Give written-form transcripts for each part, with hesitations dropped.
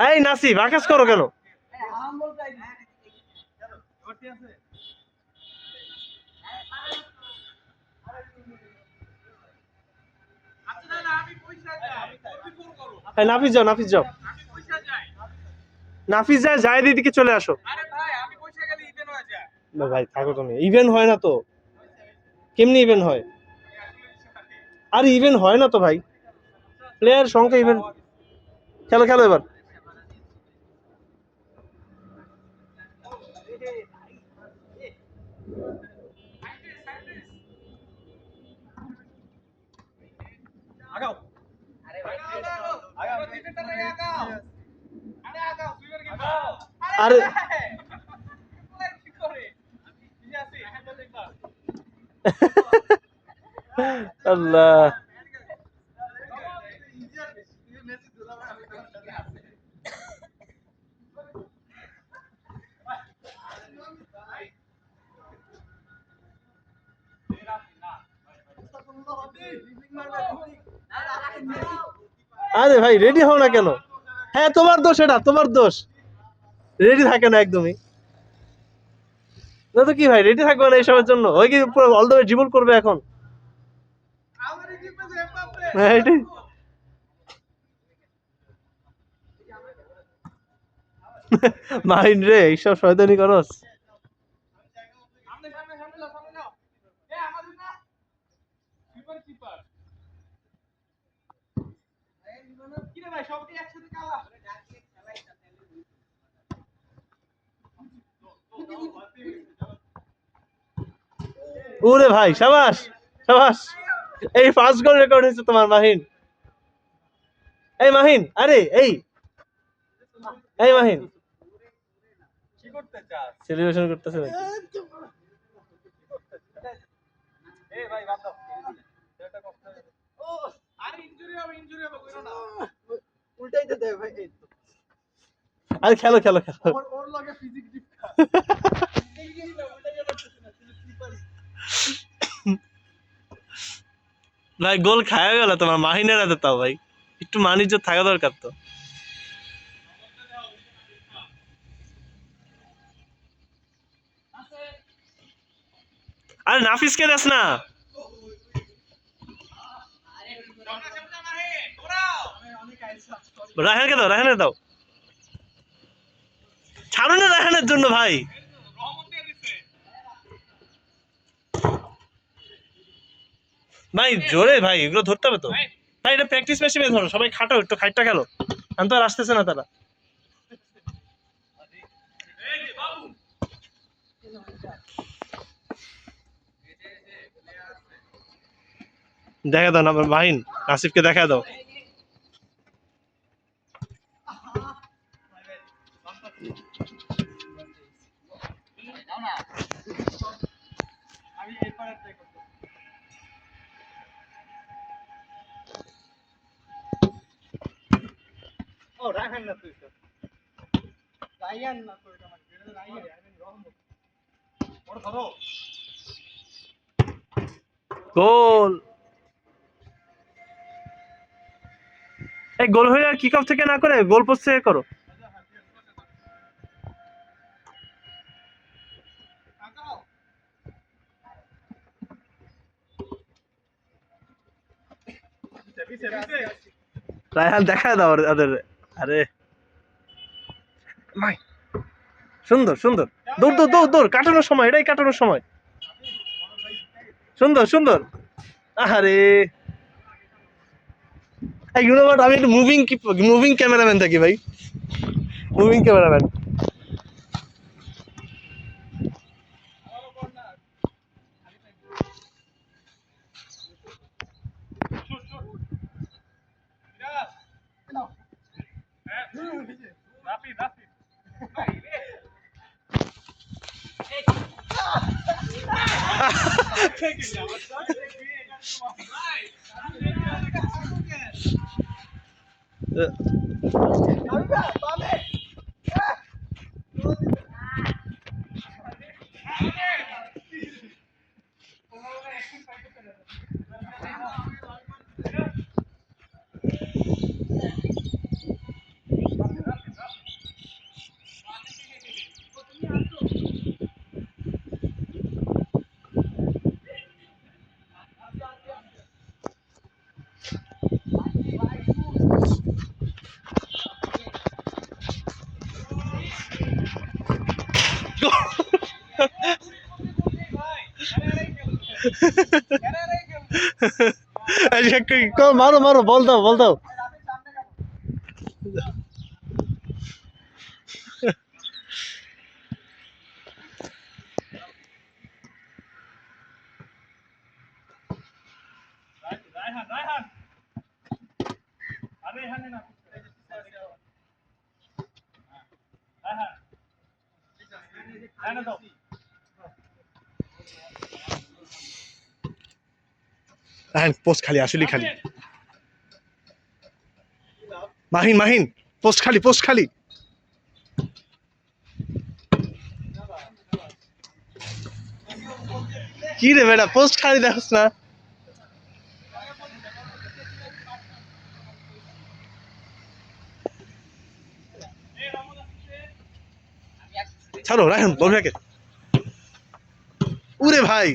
এই নাসিব আকাশ করো কেন? নাফিস যাও, নাফিস যাও, নাফিস যায়, যায় দিদিকে চলে আসো। না ভাই থাকো তুমি, ইভেন্ট হয় না তো। কেমনি ইভেন্ট হয়? আর ইভেন্ট হয় না তো ভাই, প্লেয়ার সংখ্যা ইভেন্ট। খেলো খেলো এবার। আরে আল্লাহ, আরে ভাই রেডি হও না কেন? হ্যাঁ তোমার দোষ, এটা তোমার দোষ, রেডি থাকে না একদমই। না তো কি ভাই, রেডি থাকবে না এইসবের জন্য? ওই কি পুরো অল দ্য ওয়ে ড্রিবল করবে এখন? হ্যাঁ এটাই। মাইন রে এইসব শয়তানি করস। ওরে ভাই সাবাস, সাবাস। এই ফার্স্ট গোল রেকর্ড হয়েছে তোমার মাহিন। এই মাহিন, আরে এই, এই মাহিন সেলিব্রেশন করতেছে নাকি? আরে খেলো খেলো খেলো। ভাই গোল খায়া গেল তোমার মাহিনের হাতে, তাও ভাই একটু মানিজ্য থাকা দরকার তো। আরে নাফিসকে দেস না, রায়হানকে দাও, রায়হানকে দাও। ছাড়ো না রায়হানের জন্য ভাই। ভাই জোরে ভাই, এগুলো ধরতে হবে তো ভাই, এটা প্র্যাকটিস ম্যাচে ধরো, সবাই খাটো একটু, খাইটটা খেলো। আমি তো আর আসতেছে না তারা। দেখা দাও না মাহিন, আসিফকে দেখা দাও। গোল, এই গোল হয়ে আর কিক অফ থেকে না করে গোল পোস্ট থেকে করো। রায়হান দেখা দাও ওদের। আরে মাই, সুন্দর সুন্দর, দৌড় দৌড় দৌড় দৌড়, কাটানোর সময়, এটাই কাটানোর সময়। সুন্দর সুন্দর। আরে ইউ নো হোয়াট, আমি একটু মুভিং ক্যামেরাম্যান থাকি ভাই, মুভিং ক্যামেরাম্যান। মারো মারো, বল দাও বল দাও। রায়হান পোস্ট খালি, আসলে খালি। মাহিন মাহিন, পোস্ট খালি পোস্ট খালি। কি রে বেটা, পোস্ট খালি দেখছ না? ছাড়ো রায়হান, বল ভাইকে। উরে ভাই,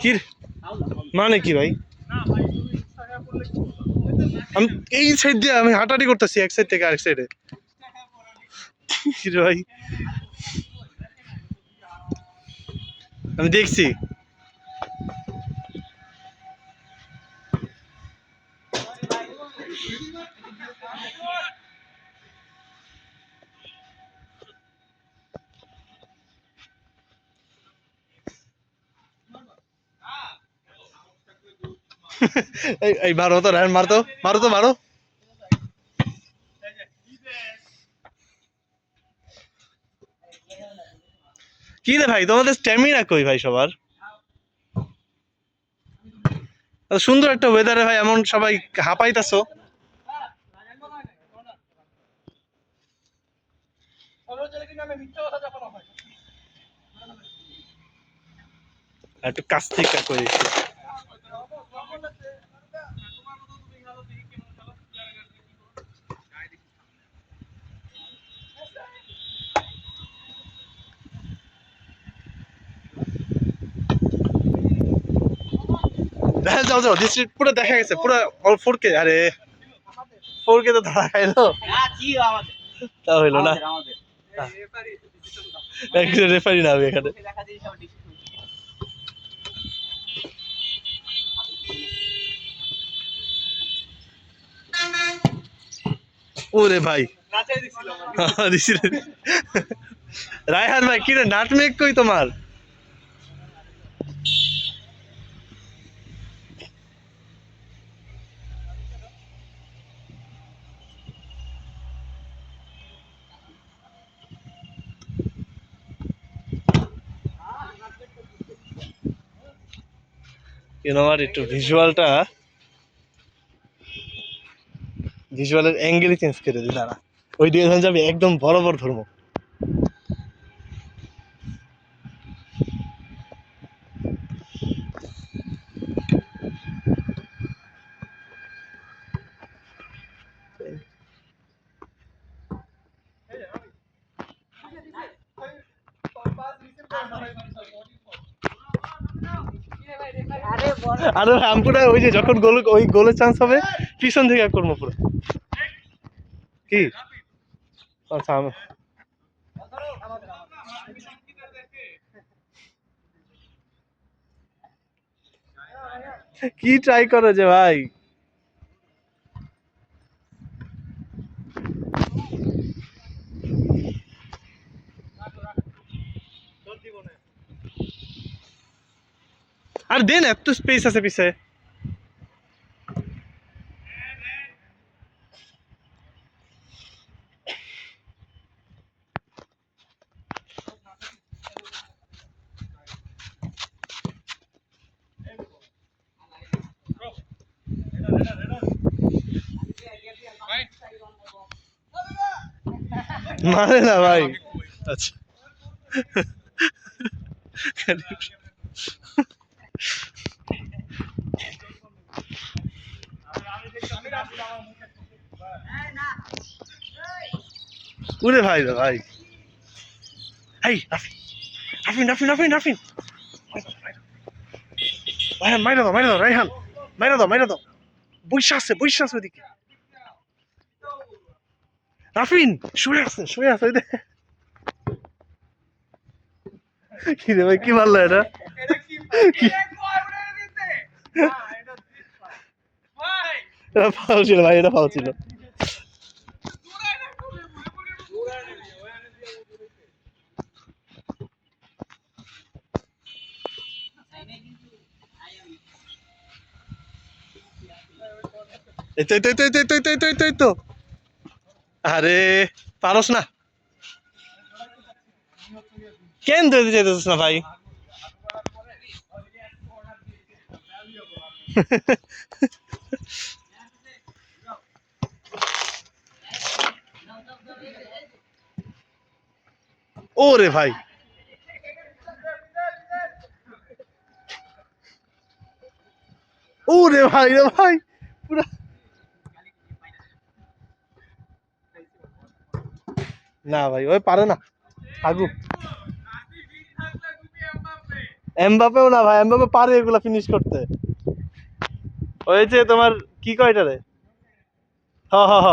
কি মানে কি ভাই? আমি এই সাইড দিয়ে আমি হাঁটাহাঁটি করতেছি, এক সাইড থেকে আরেক সাইডে। ভাই আমি দেখছি। এই মারো তো রায়হান, মারতো মারো তো মারো। কি রে ভাই, তোমাদের স্ট্যামিনা কই ভাই সবার? সুন্দর একটা ওয়েদারে ভাই এমন সবাই হাঁপাইতাছো। একটু কাছ থেকে করে। যাও যাও, ডিস্ট্রিক্ট পুরো দেখা গেছে, পুরো অল 4K। আরে 4K তো ধরা খাইলো, তা হইলো না। একজন রেফারি না আমি এখানে। ওরে ভাই রায়হান ভাই, কি রে নাটমেক কই তোমার? আমার একটু ভিজুয়ালের অ্যাঙ্গেলই চেঞ্জ করে দিই দাঁড়া। ওই দিকে যখন যাবে একদম বরাবর ধর্ম। আরে ভাই আমি পুরো ওই যে যখন গোল, ওই গোলের চান্স হবে পিছন থেকে করবো পুরো। কি আচ্ছা কি ট্রাই করো যে ভাই? আর দেন, এত স্পেস আছে পিছে। মানে না ভাই, আচ্ছা উরে ভাই রে ভাই, এই রাফিন রাফিন রাফিন রাফিন, রায়হান মাইরা দাও রায়হান, মাইরা দাও, বৈশা আছে ওইদিকে। রাফিন শুয়ে আছে ওই দেখ। কি রে ভাই, কি মারলো এটা? এটা ফাউল ছিল ভাই, এটা ফাউল ছিল। এই তো আরে পারস না কেন ধরতে চাইতেছিস না ভাই? ওরে ভাই, ওরে ভাই রে ভাই, পুরা না ভাই, ওই পারে না আগু। এমবাপেও না ভাই, এমবাপে পারে এগুলা ফিনিশ করতে। ওই যে তোমার কি কয়টা রে, হ হ হ,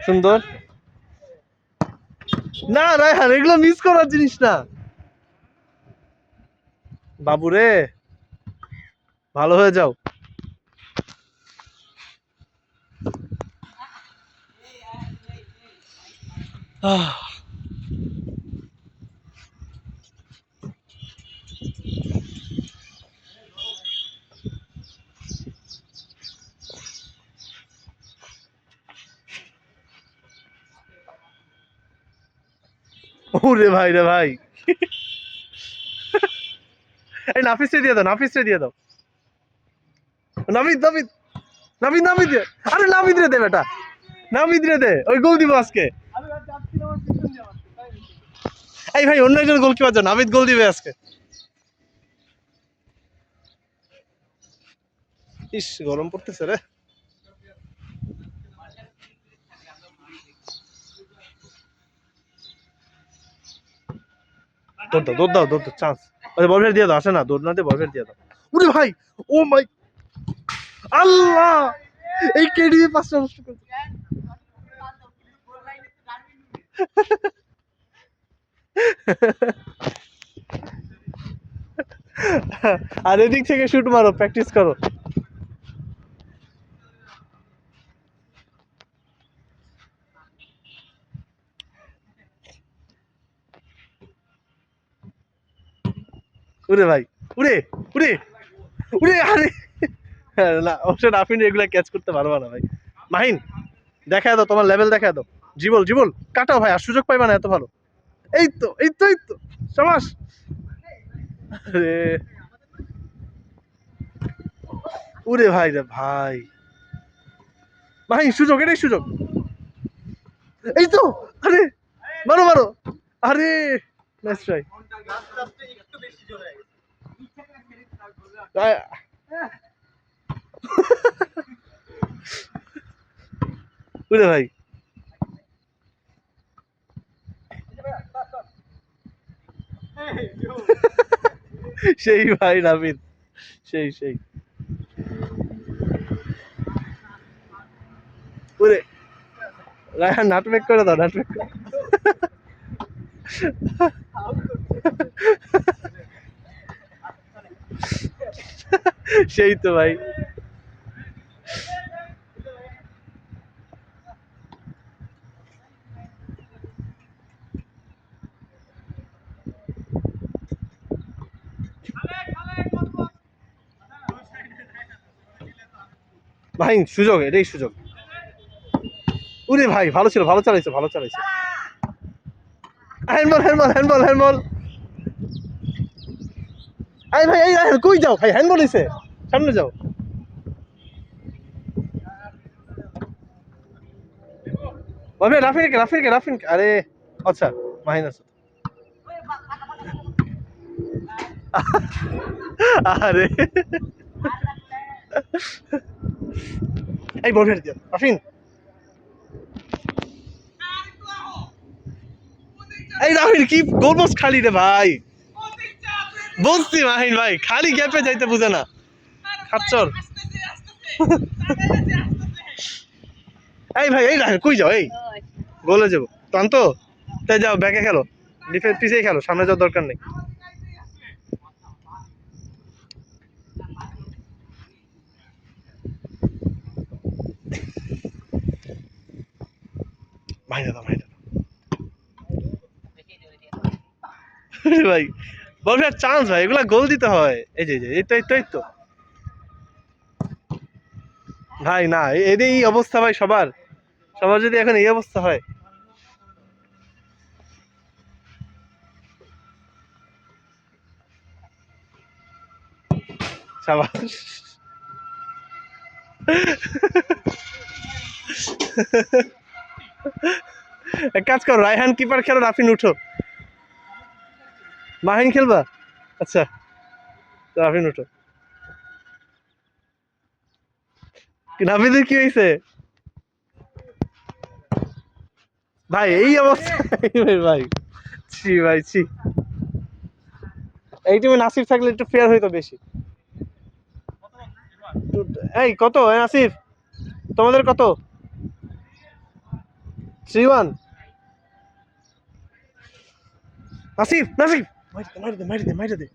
সুন্দর। না রায়হান, এগুলো মিস করার জিনিস না বাবুরে, ভালো হয়ে যাও। ওরে ভাই রে ভাই, এই নাফিসে দিয়ে দাও, নাবিদ দে, আরে নাবিদ রে দে বেটা, নাবিদ রে দে, ওই গোল দিব আজকে। এই ভাই অন্য একজন গোলকিপার যাও, নাবিদ গোল দিবে আজকে। ইস গরম পড়তেছে রে। দৌড় দাও চান্স। আরে বল ফের দিয়ে দাও, আসে না দৌড় না দিয়ে বল ফের দিয়ে দাও। উরে ভাই, ও মাই আল্লাহ, এই কেডি পাঁচটা নষ্ট করছে। আর এদিক থেকে শুট মারো, প্র্যাকটিস করো। উরে ভাই, উরে উরে উরে, আরে না অবশ্য রাফিন এগুলা ক্যাচ করতে পারবা না ভাই। মাহিন দেখা দাও, তোমার লেভেল দেখা দাও। জীবল কাটাও ভাই, আর সুযোগ পাইবা না এত ভালো। এই তো সাবাস। আরে উরে ভাই রে ভাই, মাহিন সুযোগ, এটাই সুযোগ। এই তো, আরে মারো, আরে নাইস ট্রাই। উরে ভাই, সেই ভাই নাবিদ, সেই ওরে রায়হান নাটমেক করে দাও, সেই তো ভাই। ভাই সুযোগ, এটাই সুযোগ। উরে ভাই ভালো ছিল, ভালো চালাইছে হ্যান্ডবল। এই ভাই এই রাহেন কই যাও ভাই, হ্যান্ড বলিছে, সামনে যাও। ভাই রাফিন আরে আচ্ছা মাহিন আছে। আরে এই বল ফের দিও রাফিন। এই রাফিন কি গোলপোস্ট খালি রে ভাই, বলছি মাহিন ভাই খালি গ্যাপে যাইতে বুঝে না খাচ্চর। এই ভাই এই রাফিন কই যাও, এই গোলে যাবো টান তো, তাই যাও ব্যাকে খেলো, ডিফেন্স পিছিয়ে খেলো, সামনে যাওয়ার দরকার নেই। মাইনে দাও ভাই, বল ফের চান্স ভাই, এগুলা গোল দিতে হয়। এই যে এই তো ভাই না, এই অবস্থা ভাই, সবার সবার যদি এখন এই অবস্থা হয়। সাবাস। এক কাজ করো, রায়হান কিপার খেলো, রাফিন উঠো। মাহিন খেলবা? আচ্ছা রাফিন উঠো। নাফিদের কি হয়েছে ভাই, এই অবস্থা ভাই, ছি ভাই ছি। এই টিমে নাসিফ থাকলে একটু ফেয়ার হইতো বেশি। এই কত নাসিফ, তোমাদের কত? 3-1। নাসিফ মাইরে দে।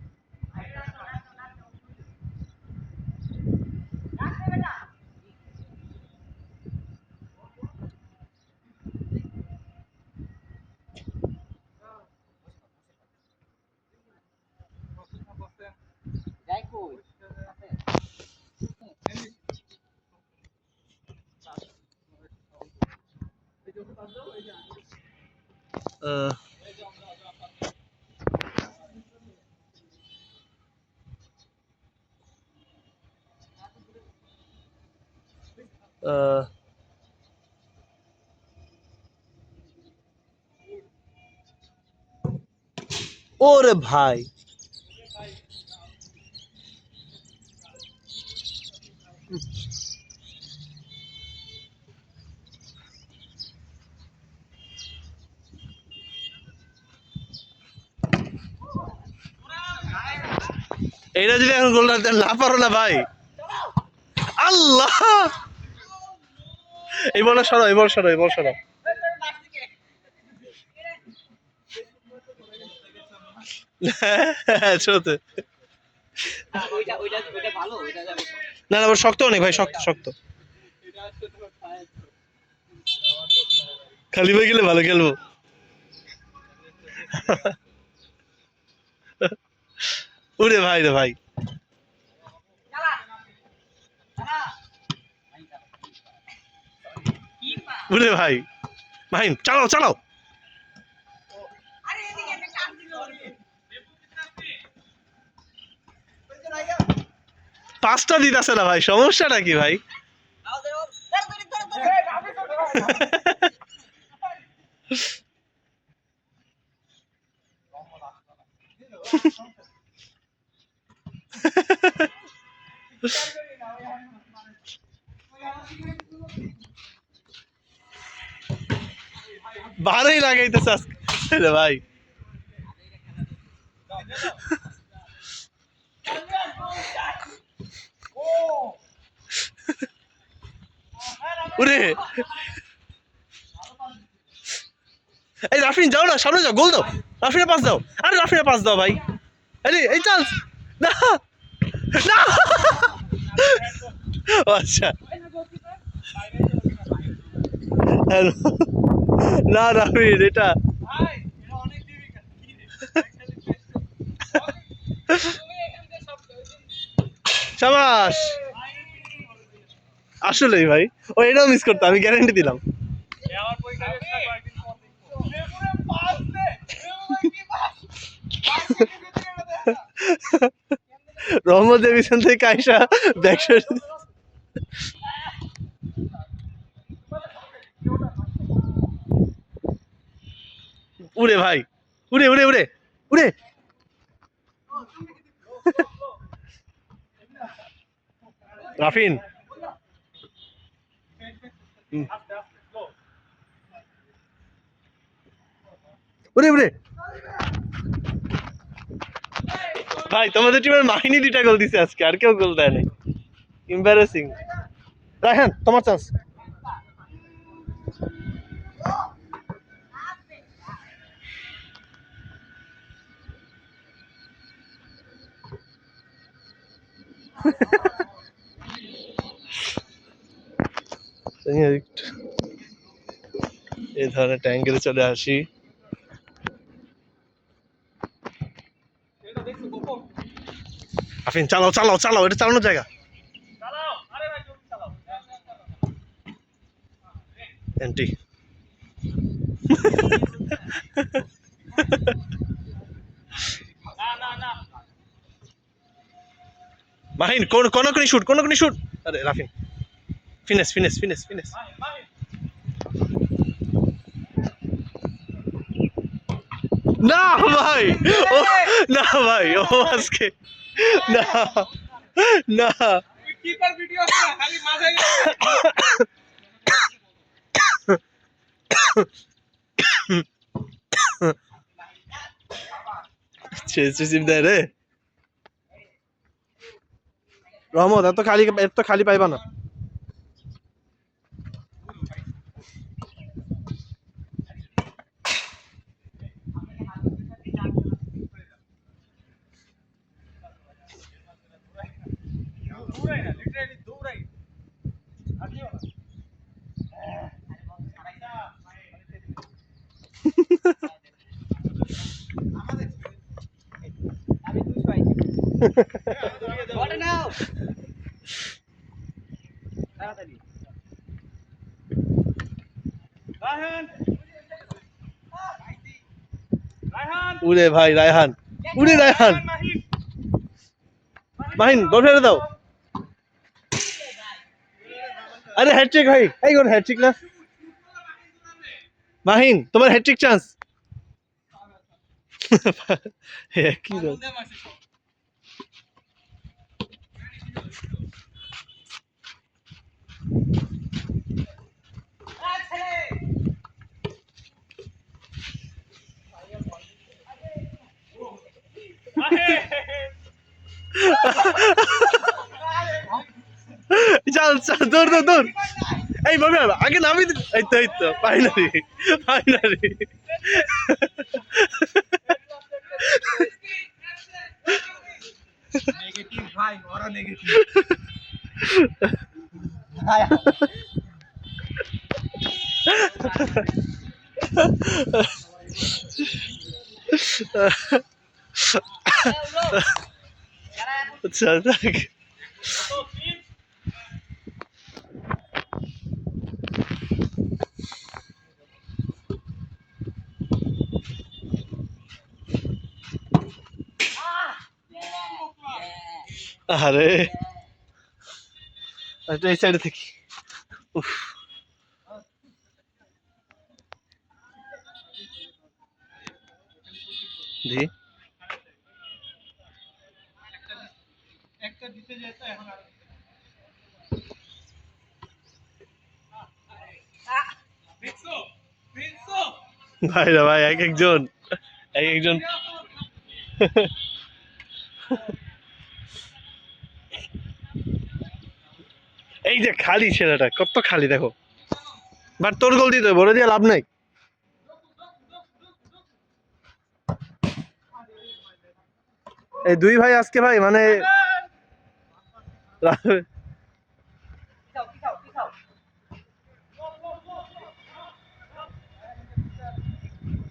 আহ, আহ, ওরে ভাই এইটা যদি এখন গোল না পারো না ভাই, আল্লাহ। এই বল সরো, ছোট না না, শক্ত অনেক ভাই, শক্ত। খালি ভাই গেলে ভালো খেলবো। উরে ভাই রে ভাই, উরে ভাই, মাহিন চালাও। পাঁচটা দিতেছে না ভাই, সমস্যাটা কি ভাই? ভালোই লাগাইতেছে আজকে ভাই। উরে এই রাফিন যাও না, সামনে যাও, গোল দাও, রাফিনে পাস দাও, আরে রাফিনে পাস দাও ভাই। আরে এই চান্স না না। আচ্ছা না রাফিন এটা সাবাস। আসলেই ভাই, ও এটাও মিস করতো, আমি গ্যারান্টি দিলাম। রহমত পিছন থেকে আইসা ব্যাকশট। উড়ে ভাই, উড়ে উড়ে উড়ে উড়ে। রাফিন উড়ে উড়ে। ভাই তোমাদের টিমের মাহিনী 2টা গোল দিছে আজকে, আর কেউ গোল দেয় নাই। এম্বারাসিং। রায়হান তোমার চান্স। এই ধরনের ট্যাঙ্গেলে চলে আসি। আফিন চালাও চালাও চালাও, এটা চালানোর জায়গা। এন্টি। মাহিন কোন কোন শুট, কোন শুট। আরে রাফিন ফিনিশ ফিনিশ ফিনিশ ফিনিশ। না ভাই ও, না ভাই ও আজকে না না। কিপার ভিডিও আছে না, খালি মাথায় চেচিপ দেয় রে। রহমত এত খালি পাইবা না। উড়ে ভাই রায়হান, উড়ে রায়হান। মাহিন বল ফেলে দাও। আরে হ্যাটট্রিক ভাই, এই কোন হ্যাটট্রিক না। মাহিন তোমার হ্যাটট্রিক চান্স। কি রোল। চল চল দৌড় দৌড় দৌড়। এই বাবা আগে নামি। এই তো ফাইনালি ফাইনালি। নেগেটিভ ভাই, ওরা নেগেটিভ। আচ্ছা দেখ। আরে এই সাইডে থেকে। উফ জি একটা দিতে যেত এখন। ভাই রে ভাই এক একজন এক একজন। এই যে খালি ছেলেটা কত খালি দেখো। বাট তোর গোল দিতে বলে দিয়ে লাভ নাই। এই দুই ভাই আজকে ভাই মানে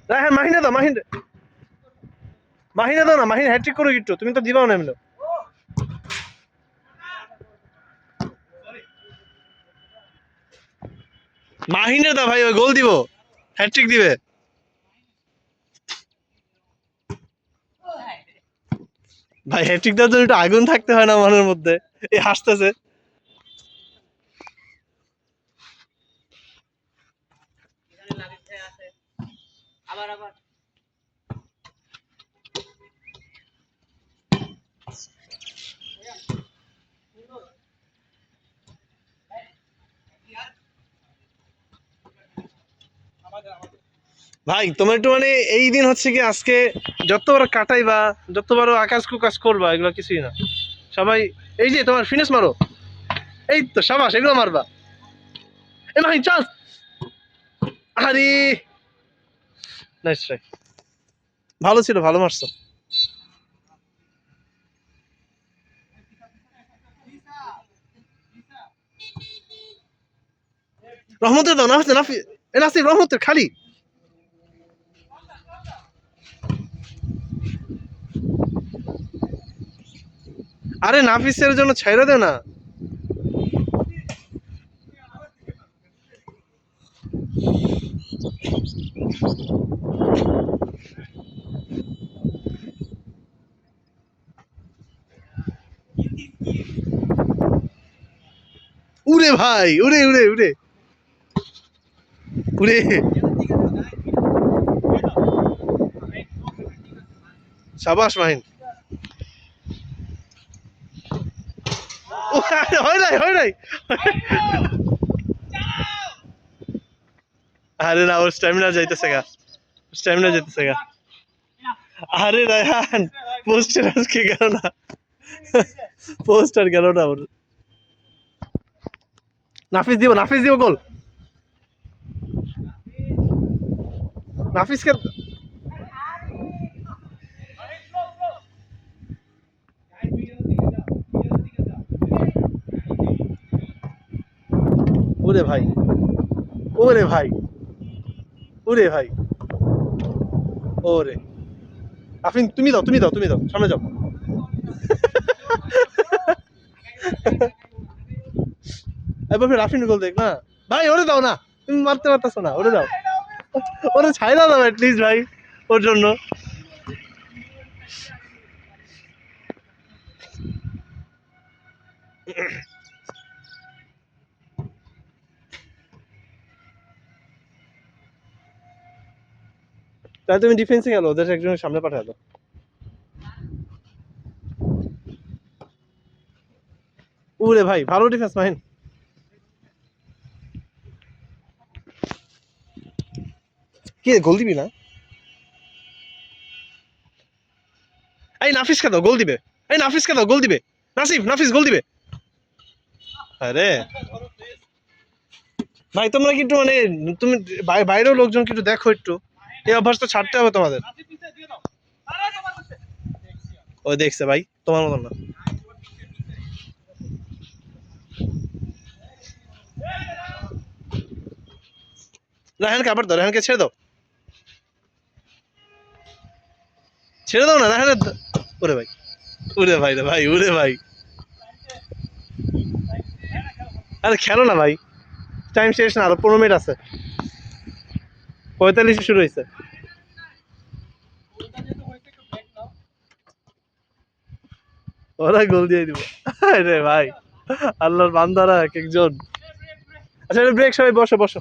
হ্যাঁ মাহিনে দাও মাহিন, মাহিনে দাও না, মাহিন হ্যাট্রিক করো একটু, তুমি তো দিবাও না এমনি। মাহিনে দাও ভাই, ওই গোল দিব, হ্যাট্রিক দিবে। ভাই হ্যাট্রিক দেওয়ার জন্য একটু আগুন থাকতে হয় না মনের মধ্যে? এই হাসতেছে। ভাই তোমার একটু মানে এই দিন হচ্ছে কি আজকে যতবার কাটাই বা যতবার আকাশ কুকাশ করবা এগুলো কিছুই না সবাই। এই যে তোমার ফিনিশ মারো, এই তো সাবাস, এগুলো মারবা। এ ভাই চান্স, আরে নাইস ট্রাই, ভালো ছিল, ভালো মারছো। রহমতের দাও, নাফিস নাফিস, এ নাসির রহমতের খালি। আরে নাফিসের জন্য ছাইড়া দেও না। উড়ে ভাই, উড়ে উড়ে উড়ে উড়ে। সাবাস মাহিন। ও, হয় নাই হয় নাই। আরে না, ওর স্ট্যামিনা যাইতেছে গা, স্ট্যামিনা যাইতেছে গা। আরে রায়হান, পোস্টার আজকে গেল না, পোস্টার গেল না ওর। নাফিস দিব, নাফিস দিব গোল। নাফিসকে, ওরে ভাই, ওরে ভাই, ওরে ভাই, ওরে আফিন, তুমি দাও তুমি দাও তুমি দাও, সামনে যাও। এবার ফির আফিন গোল দেখ না ভাই, ওরে দাও না, তুমি মারতে পারতেছো না, ওরে দাও, ওরে ছাইড়া দাও অ্যাটলিস্ট ভাই, ওর জন্য। তাহলে তুমি ডিফেন্সে গেলো, ওদের একজনের সামনে পাঠায় দাও। ওরে ভাই, ভালো ডিফেন্স মাহিন। কি গোল দিবি না? এই নাফিসকে দাও, গোল দিবে। এই নাফিসকে দাও, গোল দিবে। নাসিফ, নাফিস গোল দিবে। আরে ভাই তোমরা কি একটু মানে, তুমি বাইরেও লোকজন কি একটু দেখো একটু, এই অভ্যাস তো ছাড়তে হবে তোমাদের। ও দেখছে ভাই, তোমার মতন না। রাহানকে আবার দাও, রাহানকে ছেড়ে দাও, ছেড়ে দাও না রাহানের। ওরে ভাই, উড়ে ভাই রে ভাই, উড়ে ভাই। আরে খেলো না ভাই, টাইম শেষ না, আরো 15 মিনিট আছে, 45 শুরু হয়েছে। ওরা গোল দিয়ে দিব। আরে ভাই, আল্লাহর বান্দারা এক একজন। আচ্ছা ব্রেক, সবাই বসো বসো।